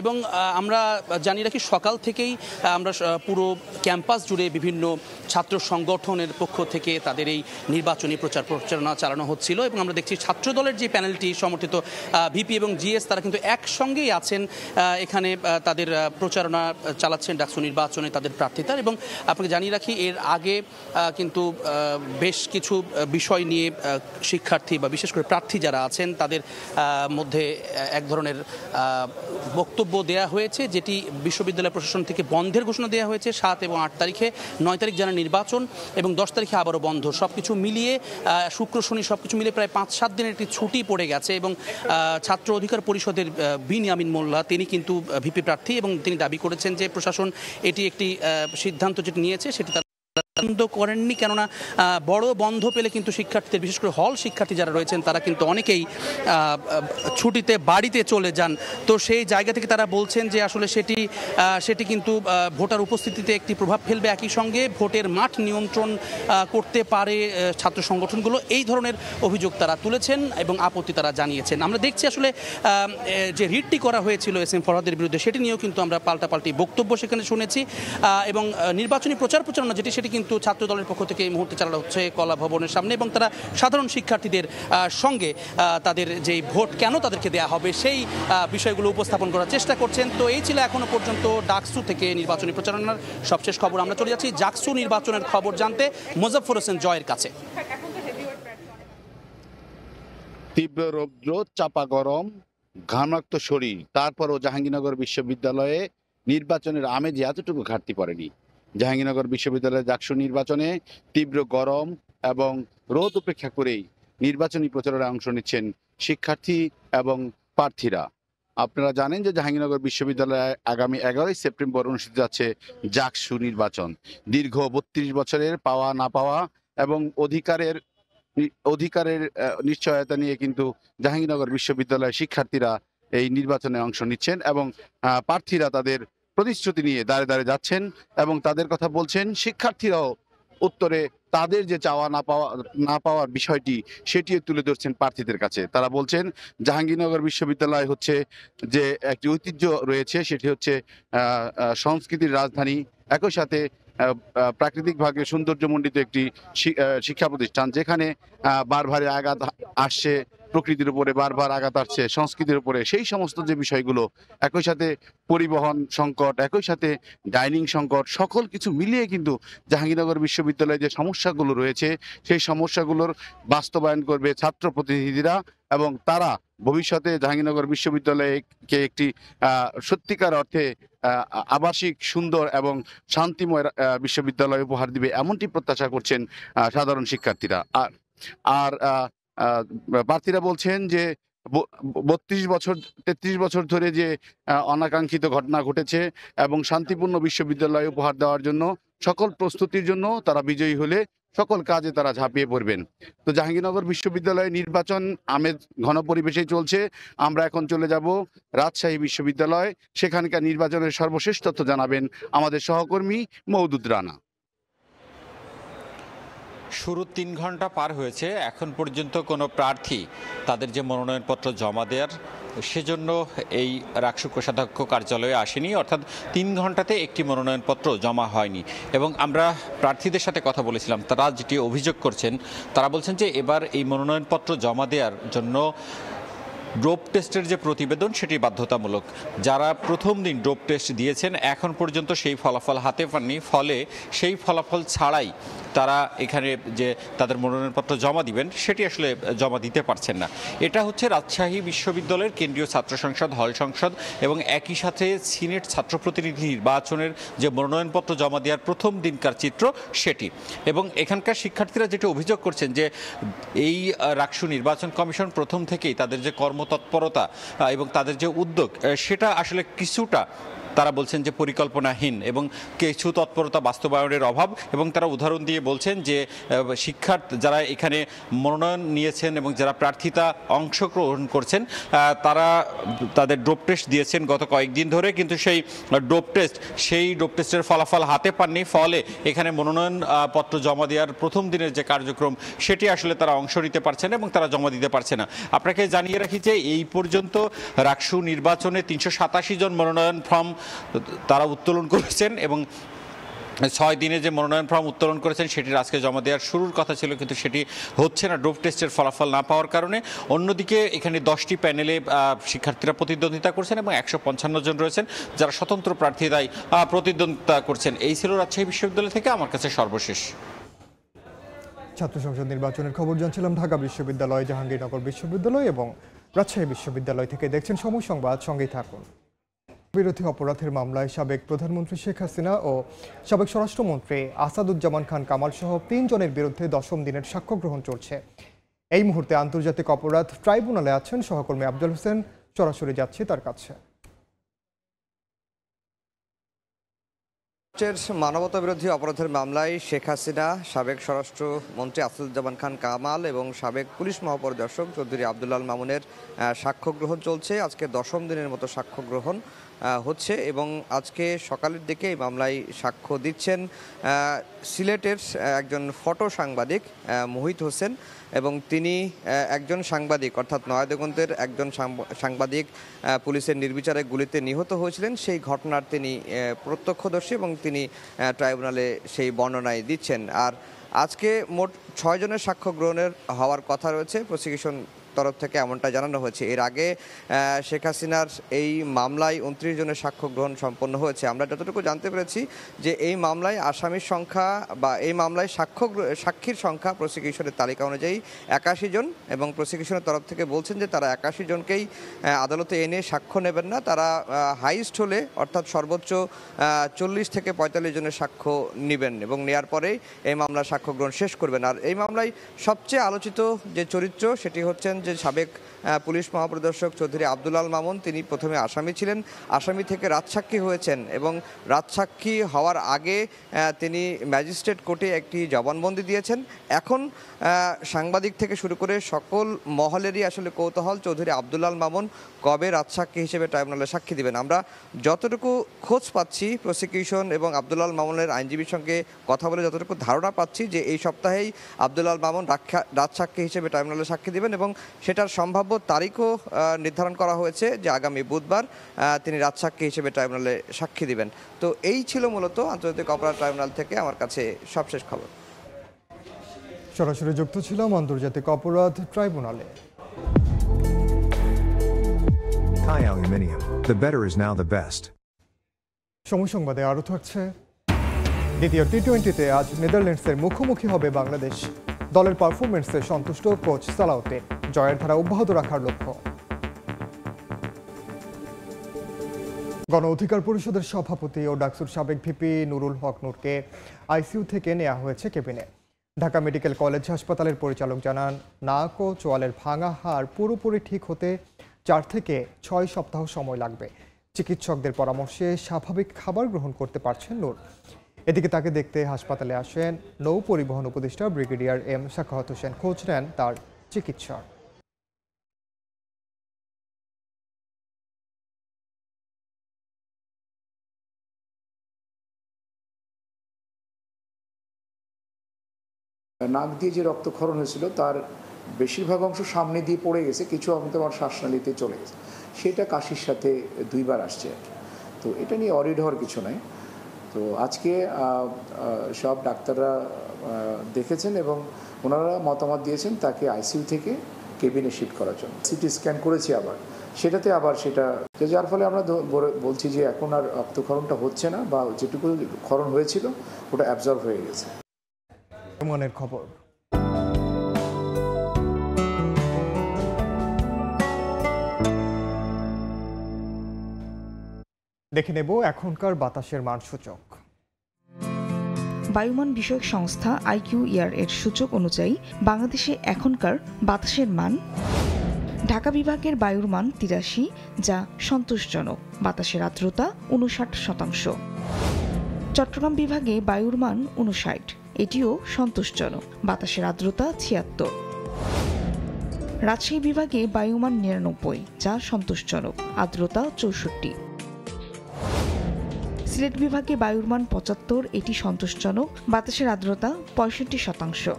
এবং আমরা জানি রাখি সকাল থেকেই আমরা পুরো ক্যাম্পাস জুড়ে বিভিন্ন ছাত্র সংগঠনের পক্ষ থেকে তাদের এই নির্বাচনী প্রচারণা চালানো হচ্ছিল এবং আমরা দেখছি ছাত্র দলের যে প্যানেলটি সমর্থিত ভিপি এবং জিএস তারা কিন্তু একসঙ্গেই আছেন এখানে, তাদের প্রচারণা চালাচ্ছেন ডাকসু নির্বাচনে তাদের প্রার্থিতার। এবং আপনাকে জানিয়ে রাখি এর আগে কিন্তু বেশ কিছু বিষয় নিয়ে শিক্ষার্থী বা বিশেষ করে প্রার্থী যারা আছেন তাদের মধ্যে এক ধরনের বক্তব্য দেয়া হয়েছে, যেটি বিশ্ববিদ্যালয় প্রশাসন থেকে বন্ধের ঘোষণা দেওয়া হয়েছে 7 এবং 8 তারিখে। 9 তারিখ জানা নির্বাচন এবং 10 তারিখে আবারও বন্ধ। সবকিছু মিলিয়ে শুক্র শনি সবকিছু মিলিয়ে প্রায় 5-7 দিনের একটি ছুটি পড়ে গেছে এবং ছাত্র অধিকার পরিষদের বিনিয়ামিন মোল্লা তিনি কিন্তু ভিপি প্রার্থী এবং তিনি দাবি করেছেন যে প্রশাসন এটি একটি সিদ্ধান্ত যেটি নিয়েছে সেটি বন্ধ করেননি, কেননা বড় বন্ধ পেলে কিন্তু শিক্ষার্থীদের বিশেষ করে হল শিক্ষার্থী যারা রয়েছেন তারা কিন্তু অনেকেই ছুটিতে বাড়িতে চলে যান। তো সেই জায়গা থেকে তারা বলছেন যে আসলে সেটি কিন্তু ভোটার উপস্থিতিতে একটি প্রভাব ফেলবে, একই সঙ্গে ভোটের মাঠ নিয়ন্ত্রণ করতে পারে ছাত্র সংগঠনগুলো। এই ধরনের অভিযোগ তারা তুলেছেন এবং আপত্তি তারা জানিয়েছেন। আমরা দেখছি আসলে যে রিটটি করা হয়েছিল এস এম ফরহাদের বিরুদ্ধে সেটি নিয়েও কিন্তু আমরা পাল্টাপাল্টি বক্তব্য সেখানে শুনেছি এবং নির্বাচনী প্রচারণা যেটি সেটি কিন্তু ছাত্র দলের পক্ষ থেকে এই মুহূর্তে চালানো হচ্ছে কলা ভবনের সামনে এবং তারা সাধারণ শিক্ষার্থীদের সঙ্গে তাদের যে ভোট কেন তাদেরকে দেয়া হবে সেই বিষয়গুলো উপস্থাপন করার চেষ্টা করছেন। তো এই ছিল এখনো পর্যন্ত ডাকসু থেকে নির্বাচনী প্রচারণার সবশেষ খবর। আমরা চলে যাচ্ছি জাকসু নির্বাচনের খবর জানতে মুজাফফর হোসেন জয়ের কাছে। তীব্র রৌদ্র, চাপা গরম, ঘামাক্ত শরীর, তারপরও জাহাঙ্গীরনগর বিশ্ববিদ্যালয়ে নির্বাচনের আমেজে এতটুকু ঘাটতি পড়েনি। জাহাঙ্গীরনগর বিশ্ববিদ্যালয়ের ডাকসু নির্বাচনে তীব্র গরম এবং রোদ উপেক্ষা করেই নির্বাচনী প্রচারণায় অংশ নিচ্ছেন শিক্ষার্থী এবং প্রার্থীরা। আপনারা জানেন যে জাহাঙ্গীরনগর বিশ্ববিদ্যালয়ে আগামী 11ই সেপ্টেম্বর অনুষ্ঠিত যাচ্ছে জাকসু নির্বাচন। দীর্ঘ 32 বছরের পাওয়া না পাওয়া এবং অধিকারের নিশ্চয়তা নিয়ে কিন্তু জাহাঙ্গীরনগর বিশ্ববিদ্যালয়ের শিক্ষার্থীরা এই নির্বাচনে অংশ নিচ্ছেন এবং প্রার্থীরা তাদের প্রতিশ্রুতি নিয়ে দাঁড়ে দাঁড়িয়ে যাচ্ছেন এবং তাদের কথা বলছেন। শিক্ষার্থীরাও উত্তরে তাদের যে চাওয়া না পাওয়ার বিষয়টি সেটিও তুলে ধরছেন প্রার্থীদের কাছে। তারা বলছেন জাহাঙ্গীরনগর বিশ্ববিদ্যালয় হচ্ছে যে একটি ঐতিহ্য রয়েছে, সেটি হচ্ছে সংস্কৃতির রাজধানী, একই সাথে প্রাকৃতিকভাবে সৌন্দর্যমণ্ডিত একটি শিক্ষা প্রতিষ্ঠান, যেখানে বারবারে আঘাত আসছে প্রকৃতির উপরে, বারবার আঘাত আসছে সংস্কৃতির উপরে। সেই সমস্ত যে বিষয়গুলো, একই সাথে পরিবহন সংকট, একই সাথে ডাইনিং সংকট, সকল কিছু মিলিয়ে কিন্তু জাহাঙ্গীরনগর বিশ্ববিদ্যালয়ে যে সমস্যাগুলো রয়েছে সেই সমস্যাগুলোর বাস্তবায়ন করবে ছাত্র প্রতিনিধিরা এবং তারা ভবিষ্যতে জাহাঙ্গীরনগর বিশ্ববিদ্যালয়কে একটি সত্যিকার অর্থে আবাসিক, সুন্দর এবং শান্তিময় বিশ্ববিদ্যালয় উপহার দিবে, এমনটি প্রত্যাশা করছেন সাধারণ শিক্ষার্থীরা। আর প্রার্থীরা বলছেন যে 33 বছর ধরে যে অনাকাঙ্ক্ষিত ঘটনা ঘটেছে এবং শান্তিপূর্ণ বিশ্ববিদ্যালয় উপহার দেওয়ার জন্য সকল প্রস্তুতির জন্য তারা বিজয়ী হলে সকল কাজে তারা ঝাঁপিয়ে পড়বেন। তো জাহাঙ্গীরনগর বিশ্ববিদ্যালয়ে নির্বাচন আমেজ ঘন পরিবেশে চলছে। আমরা এখন চলে যাব রাজশাহী বিশ্ববিদ্যালয়, সেখানকার নির্বাচনের সর্বশেষ তথ্য জানাবেন আমাদের সহকর্মী মওদুদ রানা। শুরু 3 ঘন্টা পার হয়েছে, এখন পর্যন্ত কোনো প্রার্থী তাদের যে মনোনয়নপত্র জমা দেওয়ার সেজন্য এই রাকসু কোষাধ্যক্ষ কার্যালয়ে আসেনি, অর্থাৎ 3 ঘন্টাতে একটি মনোনয়নপত্র জমা হয়নি। এবং আমরা প্রার্থীদের সাথে কথা বলেছিলাম, তারা যেটি অভিযোগ করছেন, তারা বলছেন যে এবার এই মনোনয়নপত্র জমা দেওয়ার জন্য ডোপ টেস্টের যে প্রতিবেদন সেটি বাধ্যতামূলক। যারা প্রথম দিন ডোপ টেস্ট দিয়েছেন এখন পর্যন্ত সেই ফলাফল হাতে পাননি, ফলে সেই ফলাফল ছাড়াই তারা এখানে যে তাদের মনোনয়নপত্র জমা দিবেন সেটি আসলে জমা দিতে পারছেন না। এটা হচ্ছে রাজশাহী বিশ্ববিদ্যালয়ের কেন্দ্রীয় ছাত্র সংসদ, হল সংসদ এবং একই সাথে সিনেট ছাত্র প্রতিনিধি নির্বাচনের যে মনোনয়নপত্র জমা দেওয়ার প্রথম দিনকার চিত্র সেটি। এবং এখানকার শিক্ষার্থীরা যেটা অভিযোগ করছেন যে এই রাকসু নির্বাচন কমিশন প্রথম থেকেই তাদের যে কর্মতৎপরতা এবং তাদের যে উদ্যোগ সেটা আসলে কিছুটা তারা বলছেন যে পরিকল্পনাহীন এবং কিছু তৎপরতা বাস্তবায়নের অভাব। এবং তারা উদাহরণ দিয়ে বলছেন যে যারা এখানে মনোনয়ন নিয়েছেন এবং যারা প্রার্থিতা অংশগ্রহণ করছেন তারা তাদের ডোপ টেস্ট দিয়েছেন গত কয়েকদিন ধরে, কিন্তু সেই ডোপ টেস্টের ফলাফল হাতে পাননি, ফলে এখানে মনোনয়ন পত্র জমা দেওয়ার প্রথম দিনের যে কার্যক্রম সেটি আসলে তারা অংশ নিতে পারছে না এবং তারা জমা দিতে পারছে না। আপনাকে জানিয়ে রাখি যে এই পর্যন্ত রাকসু নির্বাচনে 387 জন মনোনয়ন ফর্ম তারা উত্তোলন করেছেন এবং 6 দিনে যে মনোনয়ন ফর্ম উত্তোলন করেছেন সেটির আজকে জমা দেওয়ার শুরুর কথা ছিল, কিন্তু সেটি হচ্ছে না ডোপ টেস্টের ফলাফল না পাওয়ার কারণে। অন্যদিকে এখানে 10টি প্যানেলে শিক্ষার্থীরা প্রতিদ্বন্দ্বিতা করছেন এবং 155 জন রয়েছেন যারা স্বতন্ত্র প্রার্থীরাই প্রতিদ্বন্দ্বিতা করছেন। এই ছিল রাজশাহী বিশ্ববিদ্যালয় থেকে আমার কাছে সর্বশেষ। ছাত্র সংসদ নির্বাচনের খবর জানছিলাম ঢাকা বিশ্ববিদ্যালয়, জাহাঙ্গীরনগর বিশ্ববিদ্যালয় এবং রাজশাহী বিশ্ববিদ্যালয় থেকে। দেখছেন সময় সংবাদ, সঙ্গেই থাকুন। বিরোধী অপরাধের মামলায় সাবেক প্রধানমন্ত্রী শেখ হাসিনা ও সাবেক স্বরাষ্ট্রমন্ত্রী আসাদুজ্জামান খান কামাল সহ 3 জনের বিরুদ্ধে 10ম দিনের সাক্ষ্য গ্রহণ চলছে। এই মুহূর্তে আন্তর্জাতিক অপরাধ ট্রাইব্যুনালে আছেন সহকর্মী আফজল হোসেন, সরাসরি যাচ্ছি তার কাছে। মানবতা বিরোধী অপরাধের মামলায় শেখ হাসিনা, সাবেক স্বরাষ্ট্রমন্ত্রী আসাদুজ্জামান খান কামাল এবং সাবেক পুলিশ মহাপরিদর্শক চৌধুরী আব্দুল আল মামুনের সাক্ষ্য গ্রহণ চলছে। আজকে 10ম দিনের মতো সাক্ষ্য গ্রহণ হচ্ছে এবং আজকে সকালের দিকে এই মামলায় সাক্ষ্য দিচ্ছেন সিলেটের একজন ফটো সাংবাদিক মোহিত হোসেন এবং তিনি একজন সাংবাদিক, অর্থাৎ নয়াদিগন্তের একজন সাংবাদিক পুলিশের নির্বিচারে গুলিতে নিহত হয়েছিলেন, সেই ঘটনার তিনি প্রত্যক্ষদর্শী এবং তিনি ট্রাইব্যুনালে সেই বর্ণনায় দিচ্ছেন। আর আজকে মোট 6 জনের সাক্ষ্য গ্রহণের হওয়ার কথা রয়েছে, প্রসিকিউশন তরফ থেকে এমনটা জানানো হয়েছে। এর আগে শেখ হাসিনার এই মামলায় 29 জনের সাক্ষ্য গ্রহণ সম্পন্ন হয়েছে। আমরা যতটুকু জানতে পেরেছি যে এই মামলায় আসামির সংখ্যা বা এই মামলায় সাক্ষীর সংখ্যা প্রসিকিউশনের তালিকা অনুযায়ী 81 জন এবং প্রসিকিউশনের তরফ থেকে বলছেন যে তারা 81 জনকেই আদালতে এনে সাক্ষ্য নেবেন না, তারা হাইস্ট হলে অর্থাৎ সর্বোচ্চ 40 থেকে 45 জনের সাক্ষ্য নেবেন এবং নেওয়ার পরেই এই মামলার সাক্ষ্য গ্রহণ শেষ করবেন। আর এই মামলায় সবচেয়ে আলোচিত যে চরিত্র সেটি হচ্ছেন যে সাবেক পুলিশ মহাপরিদর্শক চৌধুরী আব্দুল আল মামুন, তিনি প্রথমে আসামি ছিলেন, আসামি থেকে রাজসাক্ষী হয়েছেন এবং রাজসাক্ষী হওয়ার আগে তিনি ম্যাজিস্ট্রেট কোর্টে একটি জবানবন্দি দিয়েছেন। এখন সাংবাদিক থেকে শুরু করে সকল মহলেরই আসলে কৌতূহল চৌধুরী আব্দুল আল মামুন কবে রাজসাক্ষী হিসেবে ট্রাইব্যুনালে সাক্ষী দিবেন। আমরা যতটুকু খোঁজ পাচ্ছি প্রসিকিউশন এবং আব্দুল আল মামুনের আইনজীবীর সঙ্গে কথা বলে যতটুকু ধারণা পাচ্ছি যে এই সপ্তাহেই আব্দুল আল মামুন রাজসাক্ষী হিসেবে ট্রাইব্যুনালে সাক্ষী দিবেন এবং সেটার সম্ভাব্য তারিখও নির্ধারণ করা হয়েছে যে আগামী বুধবার তিনি রাজসাক্ষী হিসেবে ট্রাইব্যুনালে সাক্ষী দিবেন। তো এই ছিল মূলত আন্তর্জাতিক অপরাধ ট্রাইব্যুনাল থেকে আমার কাছে সবশেষ খবর। সরাসরি যুক্ত ছিলাম আন্তর্জাতিক অপরাধ ট্রাইব্যুনালে। Thai Aluminium. The better is now the best. সময় সংবাদে আরও থাকছে। দ্বিতীয় টি-20তে আজ নেদারল্যান্ডসের মুখোমুখি হবে বাংলাদেশ। দলের পারফরমেন্সে সন্তুষ্ট কোচ সালাউদ্দিন, জয়ের ধারা অব্যাহত রাখার লক্ষ্য। গণ অধিকার পরিষদের সভাপতি ও ডাকসুর সাবেক ভিপি নুরুল হক নূরকে আইসিইউ থেকে নেওয়া হয়েছে কেবিনে। ঢাকা মেডিকেল কলেজ হাসপাতালের পরিচালক জানান, নাক ও চোয়ালের ভাঙা হাড় পুরোপুরি ঠিক হতে 4 থেকে 6 সপ্তাহ সময় লাগবে। চিকিৎসকদের পরামর্শে স্বাভাবিক খাবার গ্রহণ করতে পারছেন নূর। এদিকে তাকে দেখতে হাসপাতালে আসেন নৌ পরিবহন উপদেষ্টা ব্রিগেডিয়ার এম সাখাওয়াত হোসেন, খোঁজ নেন তার চিকিৎসক। নাক দিয়ে যে রক্তক্ষরণ হয়েছিল তার বেশিরভাগ অংশ সামনে দিয়ে পড়ে গেছে, কিছু অংশ আমার শ্বাসনালীতে চলে গেছে, সেটা কাশির সাথে 2 বার আসছে। তো এটা নিয়ে অরিড হওয়ার কিছু নাই। তো আজকে সব ডাক্তাররা দেখেছেন এবং ওনারা মতামত দিয়েছেন তাকে আইসিইউ থেকে কেবিনে শিফট করার জন্য। সিটি স্ক্যান করেছি আবার, সেটাতে আবার সেটা, যার ফলে আমরা বলছি যে এখন আর রক্তক্ষরণটা হচ্ছে না, বা যেটুকু ক্ষরণ হয়েছিল ওটা অ্যাবজর্ব হয়ে গেছে। মনের খবর। দেখে নেব এখনকার বাতাসের মান সূচক। বায়ুমান বিষয়ক সংস্থা IQER এর সূচক অনুযায়ী বাংলাদেশে এখনকার বাতাসের মান: ঢাকা বিভাগের বায়ুর মান 83, যা সন্তোষজনক, বাতাসের আর্দ্রতা 59%। চট্টগ্রাম বিভাগে বায়ুর মান 59, এটিও সন্তোষজনক, বাতাসের আর্দ্রতা 76। রাজশাহী বিভাগে বায়ুমান 99, যা সন্তোষজনক, আর্দ্রতা 64। সিলেট বিভাগে বায়ুর মান 75, এটি সন্তোষজনক, বাতাসের আর্দ্রতা 65%।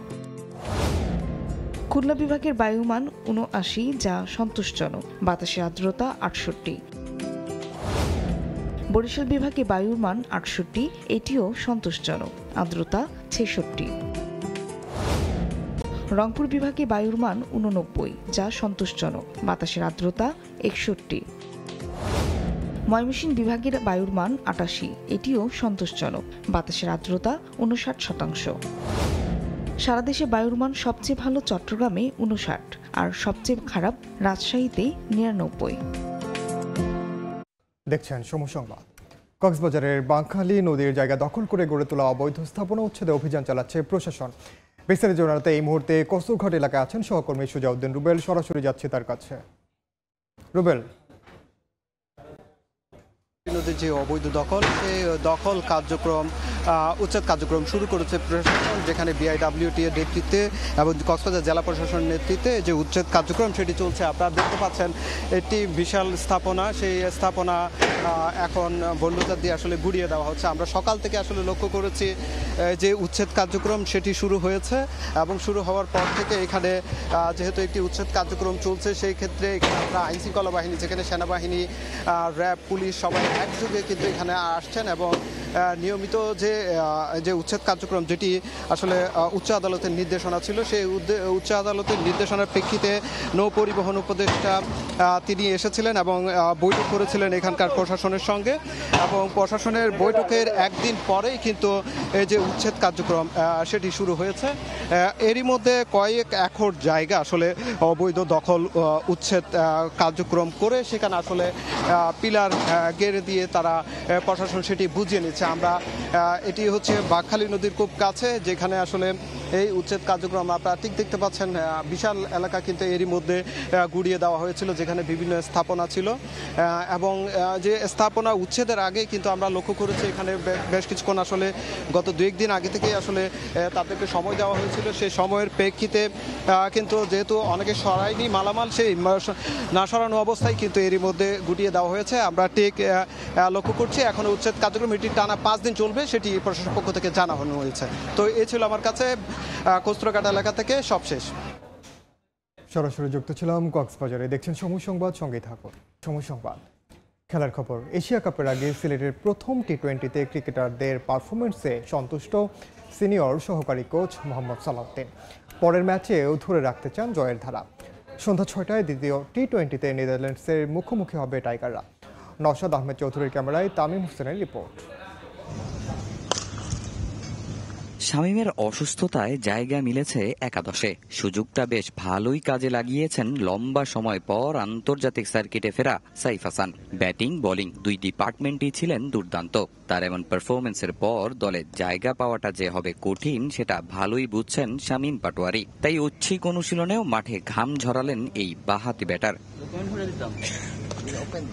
খুলনা বিভাগের বায়ুমান 79, যা সন্তোষজনক, বাতাসের আর্দ্রতা 68। বরিশাল বিভাগে বায়ুর মান 68, এটিও সন্তোষজনক, আর্দ্রতা 66। রংপুর বিভাগে বায়ুর মান 89, যা সন্তোষজনক, বাতাসের আর্দ্রতা 61। ময়মনসিংহ বিভাগের বায়ুর মান 88, এটিও সন্তোষজনক, বাতাসের আর্দ্রতা 59%। সারা দেশে বায়ুর মান সবচেয়ে ভালো চট্টগ্রামে 59 আর সবচেয়ে খারাপ রাজশাহীতে 99। দেখছেন সময় সংবাদ। কক্সবাজারের বাঁকখালী নদীর জায়গা দখল করে গড়ে তোলা অবৈধ স্থাপনা উচ্ছেদে অভিযান চালাচ্ছে প্রশাসন। বিস্তারিত জানাতে এই মুহূর্তে কসুরঘাট এলাকায় আছেন সহকর্মী সুজাউদ্দিন রুবেল, সরাসরি যাচ্ছে তার কাছে। রুবেল, নদীর যে অবৈধ দখল, সেই দখল কার্যক্রম উচ্ছেদ কার্যক্রম শুরু করেছে প্রশাসন, যেখানে BIWT এর নেতৃত্বে এবং কক্সবাজার জেলা প্রশাসনের নেতৃত্বে যে উচ্ছেদ কার্যক্রম সেটি চলছে। আপনারা দেখতে পাচ্ছেন একটি বিশাল স্থাপনা, সেই স্থাপনা এখন বুলডোজার দিয়ে আসলে গুড়িয়ে দেওয়া হচ্ছে। আমরা সকাল থেকে আসলে লক্ষ্য করেছি যে উচ্ছেদ কার্যক্রম সেটি শুরু হয়েছে এবং শুরু হওয়ার পর থেকে এখানে যেহেতু একটি উচ্ছেদ কার্যক্রম চলছে, সেই ক্ষেত্রে এখানে আমরা আইনশৃঙ্খলা বাহিনী, যেখানে সেনাবাহিনী, র্যাব, পুলিশ সবাই একযোগে কিন্তু এখানে আসছেন এবং নিয়মিত যে উচ্ছেদ কার্যক্রম, যেটি আসলে উচ্চ আদালতের নির্দেশনা ছিল, সেই উচ্চ আদালতের নির্দেশনার প্রেক্ষিতে নৌ পরিবহন উপদেষ্টা তিনি এসেছিলেন এবং বৈঠক করেছিলেন এখানকার প্রশাসনের সঙ্গে, এবং প্রশাসনের বৈঠকের একদিন পরেই কিন্তু এই যে উচ্ছেদ কার্যক্রম সেটি শুরু হয়েছে। এরই মধ্যে কয়েক একর জায়গা আসলে অবৈধ দখল উচ্ছেদ কার্যক্রম করে সেখানে আসলে পিলার গেড়ে দিয়ে তারা প্রশাসন সেটি বুঝিয়ে নিচ্ছে। আমরা এটি হচ্ছে বাঁকখালী নদীর খুব কাছে, যেখানে আসলে এই উচ্ছেদ কার্যক্রম আপনারা ঠিক দেখতে পাচ্ছেন। বিশাল এলাকা কিন্তু এরই মধ্যে গুড়িয়ে দেওয়া হয়েছিল, যেখানে বিভিন্ন স্থাপনা ছিল এবং যে স্থাপনা উচ্ছেদের আগে কিন্তু আমরা লক্ষ্য করেছি এখানে বেশ কিছুক্ষণ আসলে গত 2-1 দিন আগে থেকেই আসলে তাদেরকে সময় দেওয়া হয়েছিল। সেই সময়ের প্রেক্ষিতে কিন্তু যেহেতু অনেকে সরায়নি মালামাল, সেই না সরানো অবস্থায় কিন্তু এরই মধ্যে গুটিয়ে দেওয়া হয়েছে। আমরা ঠিক লক্ষ্য করছি এখনো উচ্ছেদ কার্যক্রম এটি টানা 5 দিন চলবে, সেটি প্রশাসন পক্ষ থেকে জানানো হয়েছে। তো এই ছিল আমার কাছে কস্তুরঘাটা এলাকা থেকে সবশেষ। সরাসরি যুক্ত ছিলাম কক্সবাজারে। দেখছেন সময় সংবাদ, সঙ্গে থাকুন। সময় সংবাদ খেলার খবর। এশিয়া কাপের আগে সিলেটের প্রথম টি-20তে ক্রিকেটারদের পারফরমেন্সে সন্তুষ্ট সিনিয়র সহকারী কোচ মোহাম্মদ সালাউদ্দিন। পরের ম্যাচেও ধরে রাখতে চান জয়ের ধারা। সন্ধ্যা 6টায় দ্বিতীয় টি-20তে নেদারল্যান্ডসের মুখোমুখি হবে টাইগাররা। নওশাদ আহমেদ চৌধুরীর ক্যামেরায় তামিম হোসেনের রিপোর্ট। শামীমের অসুস্থতায় জায়গা মিলেছে একাদশে। সুযোগটা বেশ ভালোই কাজে লাগিয়েছেন লম্বা সময় পর আন্তর্জাতিক সার্কিটে ফেরা সাইফ হাসান। ব্যাটিং বোলিং 2 ডিপার্টমেন্টই ছিলেন দুর্দান্ত। তার এমন পারফরমেন্সের পর দলে জায়গা পাওয়াটা যে হবে কঠিন সেটা ভালোই বুঝছেন শামীম পাটোয়ারি। তাই ঐচ্ছিক অনুশীলনেও মাঠে ঘাম ঝরালেন এই বাঁহাতি ব্যাটার।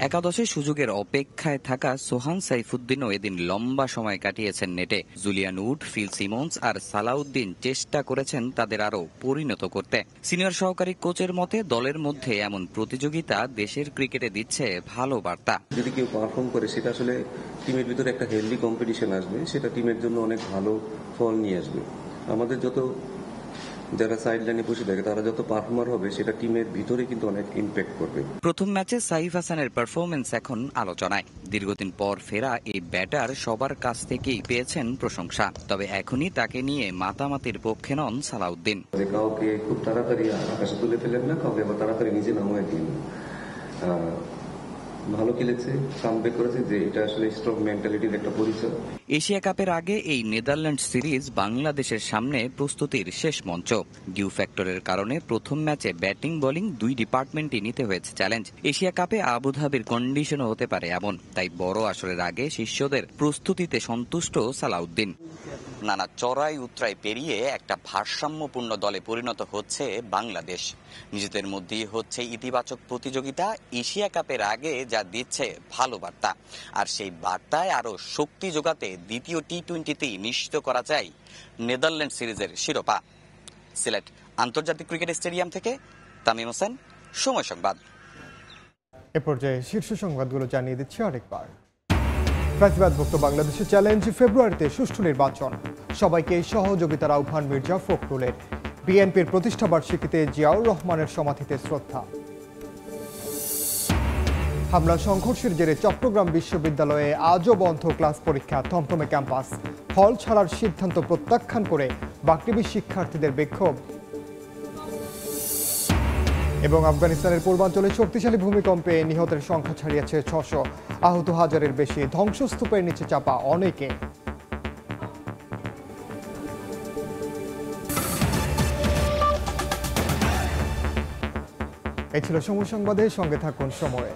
একাদশে সুযোগের অপেক্ষায় থাকা সোহান সাইফুদ্দিনও এদিন লম্বা সময় কাটিয়েছেন নেটে। জুলিয়ান উড, ফিল সিমন্স আর সালাউদ্দিন চেষ্টা করেছেন তাদের আরও পরিণত করতে। সিনিয়র সহকারী কোচের মতে দলের মধ্যে এমন প্রতিযোগিতা দেশের ক্রিকেটে দিচ্ছে ভালো বার্তা। যদি কেউ পারফর্ম করে সেটা আসলে টিমের ভিতরে একটা হেলদি কম্পিটিশন আসবে, সেটা টিমের জন্য অনেক ভালো ফল নিয়ে আসবে। আমাদের যত যারা সাইড লাইনে বসে থাকে তারা যত পারফর্মার হবে সেটা টিমের ভিতরে কিন্তু অনেক ইম্প্যাক্ট করবে। প্রথম ম্যাচে সাইফ হাসানের পারফরমেন্স এখন আলোচনায়। দীর্ঘদিন পর ফেরা এই ব্যাটার সবার কাছ থেকেই পেয়েছেন প্রশংসা। তবে এখনই তাকে নিয়ে মাতামাতির পক্ষে নন সালাউদ্দিন। যে কাউকে খুব তাড়াতাড়ি আকাশে তুলে ফেলেন না, কাউকে আবার তাড়াতাড়ি নিজে নামিয়ে দিন। ভালো খেলেছে, কামব্যাক করেছে, যে এটা আসলে স্ট্রং মেন্টালিটির একটা পরিচয়। এশিয়া কাপের আগে এই নেদারল্যান্ড সিরিজ বাংলাদেশের সামনে প্রস্তুতির শেষ মঞ্চ। ডিউ ফ্যাক্টরের কারণে প্রথম ম্যাচে ব্যাটিং বোলিং 2 ডিপার্টমেন্টই নিতে হয়েছে চ্যালেঞ্জ। এশিয়া কাপে আবুধাবির কন্ডিশনও হতে পারে এমন, তাই বড় আসরের আগে শিষ্যদের প্রস্তুতিতে সন্তুষ্ট সালাউদ্দিন। নানা চড়াই উতরাই পেরিয়ে একটা ভারসাম্যপূর্ণ দলে পরিণত হচ্ছে বাংলাদেশ। নিজেদের মধ্যেই হচ্ছে ইতিবাচক প্রতিযোগিতা। এশিয়া কাপের আগে যা দিচ্ছে ভালো বার্তা, আর সেই বার্তায় আরো শক্তি যোগাতে দ্বিতীয় টি-20তেই নিশ্চিত করা যায় নেদারল্যান্ড সিরিজের শিরোপা। সিলেট আন্তর্জাতিক ক্রিকেট স্টেডিয়াম থেকে তামিম হোসেন, সময় সংবাদ। এ পর্যায়ে শীর্ষ সংবাদগুলো জানিয়ে দিচ্ছি আরেকবার। ফ্যাসিবাদমুক্ত বাংলাদেশের চ্যালেঞ্জ, ফেব্রুয়ারিতে সুষ্ঠু নির্বাচন, সবাইকে সহযোগিতার আহ্বান মির্জা ফখরুলের। বিএনপির প্রতিষ্ঠা বার্ষিকীতে জিয়াউর রহমানের সমাধিতে শ্রদ্ধা। হামলা সংঘর্ষের জেরে চট্টগ্রাম বিশ্ববিদ্যালয়ে আজও বন্ধ ক্লাস পরীক্ষা, থমথমে ক্যাম্পাস। হল ছাড়ার সিদ্ধান্ত প্রত্যাখ্যান করে বাকৃবি শিক্ষার্থীদের বিক্ষোভ। এবং আফগানিস্তানের পূর্বাঞ্চলে শক্তিশালী ভূমিকম্পে নিহতের সংখ্যা ছাড়িয়েছে 600, আহত 1000-এর বেশি, ধ্বংসস্তূপের নিচে চাপা অনেকে। এই ছিল সময় সংবাদে, সঙ্গে থাকুন সময়ে।